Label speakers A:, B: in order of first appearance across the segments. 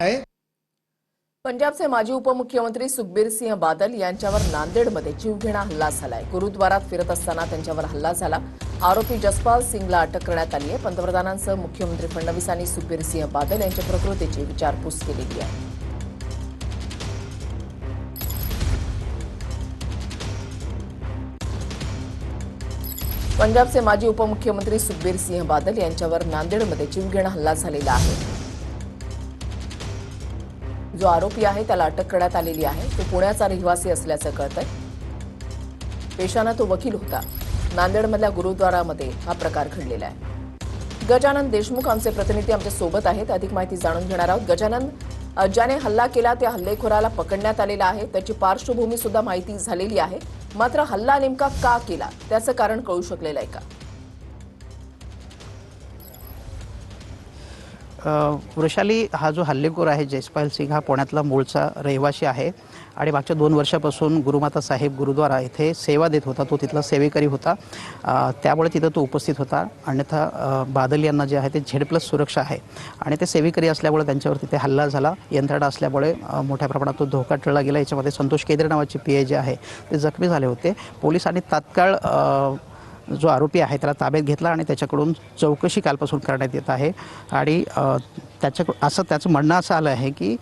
A: आहे।
B: पंजाबचे माजी उपमुख्यमंत्री सुखबीर सिंह बादल यांच्यावर नांदेडमध्ये जीवघेणा हल्ला झालाय। गुरुद्वारात फिरत असताना त्यांच्यावर हल्ला झाला। आरोपी जसपाल सिंगला अटक करण्यात आली आहे। पंतप्रधानांसह मुख्यमंत्री फडणवीसांनी सुखबीर सिंह बादल यांच्या प्रकृतीची विचारपूस केलेली आहे। पंजाबचे माजी उपमुख्यमंत्री सुखबीर सिंह बादल यांच्यावर नांदेडमध्ये जीवघेणा हल्ला झालेला आहे। जो आरोपी आहे त्याला अटक करण्यात आलेली आहे। तो पुण्याचा रहिवासी असल्याचं कळतंय। पेशाने तो वकील होता। नांदेडमधल्या गुरुद्वारामध्ये हा प्रकार घडलेला आहे। गजानन देशमुख आमचे प्रतिनिधी आमच्या सोबत आहेत। अधिक माहिती जाणून घेणार आहोत। गजानन, ज्याने हल्ला केला त्या हल्लेखोराला पकडण्यात आलेला आहे। त्याची पार्श्वभूमी सुद्धा माहिती झालेली आहे। मात्र हल्ला नेमका का केला त्याचं कारण कळू शकलेलं आहे का?
C: वृषाली, हा जो हल्लेखोर आहे जसपाल सिंग हा पुण्यातला मूळचा रहिवासी आहे आणि मागच्या 2 वर्षापासून गुरुमाता साहेब गुरुद्वारा येथे सेवा देत होता। तो तिथला सेवेकरी होता, त्यामुळे तिथं तो उपस्थित होता। अन्यथा बादल यांना जे आहे ते Z+ सुरक्षा आहे आणि ते सेवेकरी असल्यामुळे त्यांच्यावर तिथे हल्ला झाला। यंत्रणा असल्यामुळे मोठ्या प्रमाणात तो धोका टळला गेला। याच्यामध्ये संतोष केद्रे नावाचे PI जे आहे ते जखमी झाले होते। पोलिसांनी तात्काळ जो आरोपी आहे त्याला ताब्यात घेतला आणि त्याच्याकडून चौकशी कालपासून करण्यात येत आहे। आणि त्याचं म्हणणं असं आलं आहे की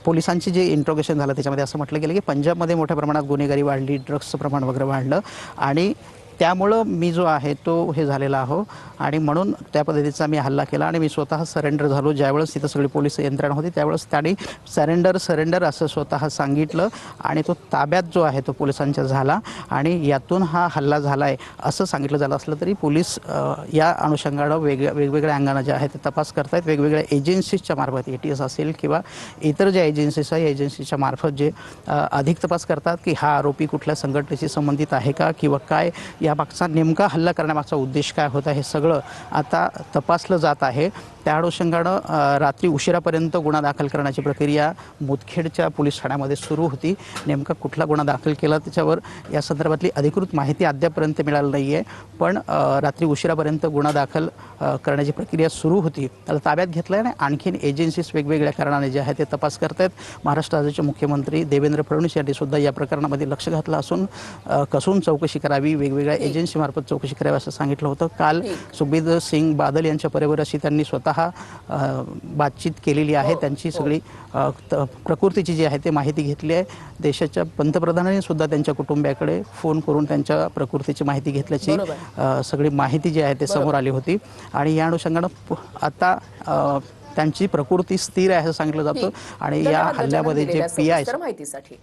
C: पोलिसांची जे इंट्रोगेशन झालं त्याच्यामध्ये असं म्हटलं गेलं की पंजाबमध्ये मोठ्या प्रमाणात गुन्हेगारी वाढली, ड्रग्सचं प्रमाण वगैरे वाढलं आणि त्यामुळं मी जो आहे तो हे झालेला आहो आणि म्हणून त्या पद्धतीचा मी हल्ला केला आणि मी स्वतः सरेंडर झालो। ज्यावेळेस तिथं सगळी पोलीस यंत्रणा होती त्यावेळेस त्यांनी सरेंडर असं स्वतः सांगितलं आणि तो ताब्यात जो आहे तो पोलिसांच्या झाला आणि यातून हा हल्ला झाला आहे असं सांगितलं झालं असलं तरी पोलीस या अनुषंगानं वेगवेगळ्या अंगानं जे आहे ते तपास करतायत। वेगवेगळ्या एजन्सीजच्या मार्फत ATS असेल किंवा इतर ज्या एजन्सीज आहे या एजन्सीच्या मार्फत जे अधिक तपास करतात की हा आरोपी कुठल्या संघटनेशी संबंधित आहे का किंवा काय, या मागचा नेमका हल्ला करण्यामागचा उद्देश काय होता हे सगळं आता तपासलं जात आहे। त्या अनुषंगानं रात्री उशिरापर्यंत गुन्हा दाखल करण्याची प्रक्रिया मुदखेडच्या पोलीस ठाण्यामध्ये सुरू होती। नेमका कुठला गुन्हा दाखल केला त्याच्यावर या संदर्भातली अधिकृत माहिती अद्यापर्यंत मिळाली नाही आहे, पण रात्री उशिरापर्यंत गुन्हा दाखल करण्याची प्रक्रिया सुरू होती। त्याला ताब्यात घेतलं आहे आणि आणखीन एजन्सीज वेगवेगळ्या कारणाने जे आहे ते तपास करत आहेत। महाराष्ट्र राज्याचे मुख्यमंत्री देवेंद्र फडणवीस यांनी सुद्धा या प्रकरणामध्ये लक्ष घातलं असून कसून चौकशी करावी, वेगवेगळ्या एजन्सीमार्फत चौकशी करावी असं सांगितलं होतं। काल सुखबीर सिंग बादल यांच्या परिवाराशी त्यांनी स्वतः बातचीत केलेली आहे। त्यांची सगळी प्रकृतीची जी आहे ते माहिती घेतली आहे। देशाच्या पंतप्रधानांनी सुद्धा त्यांच्या कुटुंबियाकडे फोन करून त्यांच्या प्रकृतीची माहिती घेतल्याची सगळी माहिती जी आहे ते समोर आली होती आणि या अनुषंगानं आता त्यांची प्रकृती स्थिर आहे असं सांगितलं जातं। आणि या हल्ल्यामध्ये जे PI
B: माहितीसाठी